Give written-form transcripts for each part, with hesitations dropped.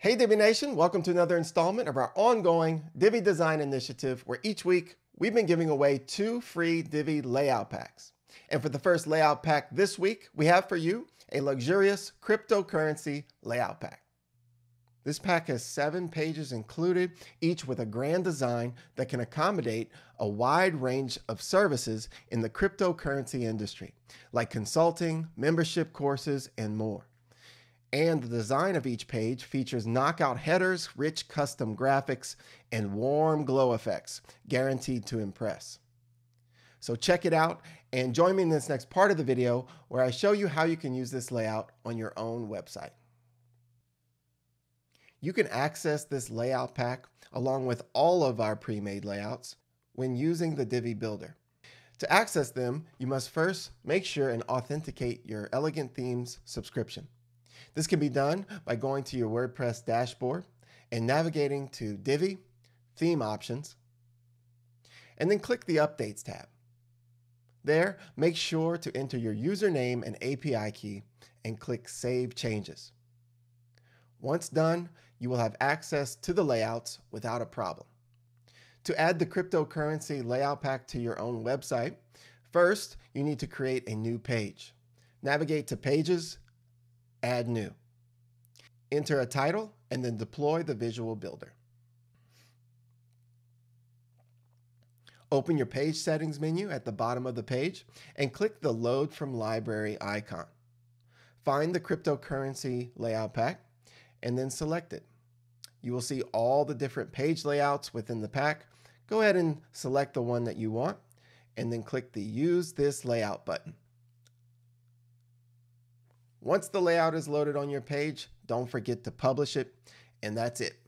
Hey Divi Nation, welcome to another installment of our ongoing Divi Design Initiative, where each week we've been giving away 2 free Divi Layout Packs. And for the first Layout Pack this week, we have for you a luxurious cryptocurrency Layout Pack. This pack has 7 pages included, each with a grand design that can accommodate a wide range of services in the cryptocurrency industry, like consulting, membership courses, and more. And the design of each page features knockout headers, rich custom graphics, and warm glow effects, guaranteed to impress. So check it out and join me in this next part of the video where I show you how you can use this layout on your own website. You can access this layout pack along with all of our pre-made layouts when using the Divi Builder. To access them, you must first make sure and authenticate your Elegant Themes subscription. This can be done by going to your WordPress dashboard and navigating to Divi, Theme Options, and then click the Updates tab. There, make sure to enter your username and API key and click Save Changes. Once done, you will have access to the layouts without a problem. To add the cryptocurrency layout pack to your own website, first you need to create a new page. Navigate to Pages, Add New. Enter a title and then deploy the visual builder. Open your page settings menu at the bottom of the page and click the Load from Library icon. Find the cryptocurrency layout pack and then select it. You will see all the different page layouts within the pack. Go ahead and select the one that you want and then click the Use This Layout button. Once the layout is loaded on your page, don't forget to publish it, and that's it.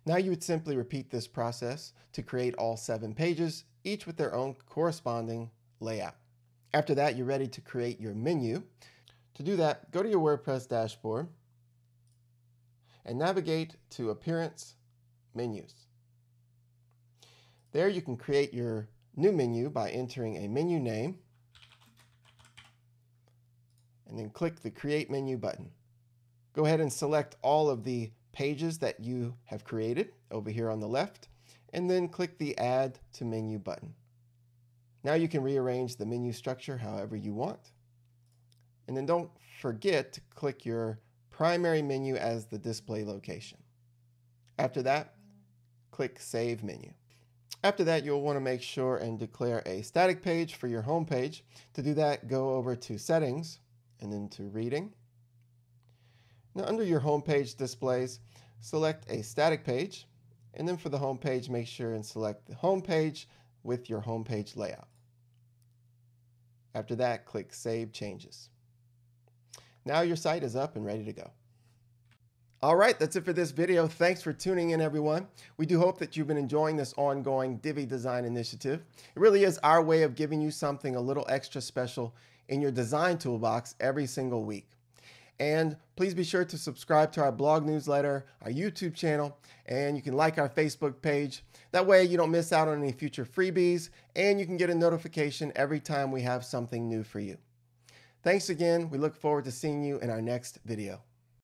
Now you would simply repeat this process to create all 7 pages, each with their own corresponding layout. After that, you're ready to create your menu. To do that, go to your WordPress dashboard and navigate to Appearance, Menus. There you can create your new menu by entering a menu name and then click the Create Menu button. Go ahead and select all of the pages that you have created over here on the left, and then click the Add to Menu button. Now you can rearrange the menu structure however you want. And then don't forget to click your primary menu as the display location. After that, click Save Menu. After that, you'll want to make sure and declare a static page for your home page. To do that, go over to Settings and then to Reading. Now under your home page displays, select a static page, and then for the home page, make sure and select the home page with your home page layout. After that, click Save Changes. Now your site is up and ready to go. All right, that's it for this video. Thanks for tuning in, everyone. We do hope that you've been enjoying this ongoing Divi Design Initiative. It really is our way of giving you something a little extra special in your design toolbox every single week. And please be sure to subscribe to our blog newsletter, our YouTube channel, and you can like our Facebook page. That way you don't miss out on any future freebies, and you can get a notification every time we have something new for you. Thanks again. We look forward to seeing you in our next video.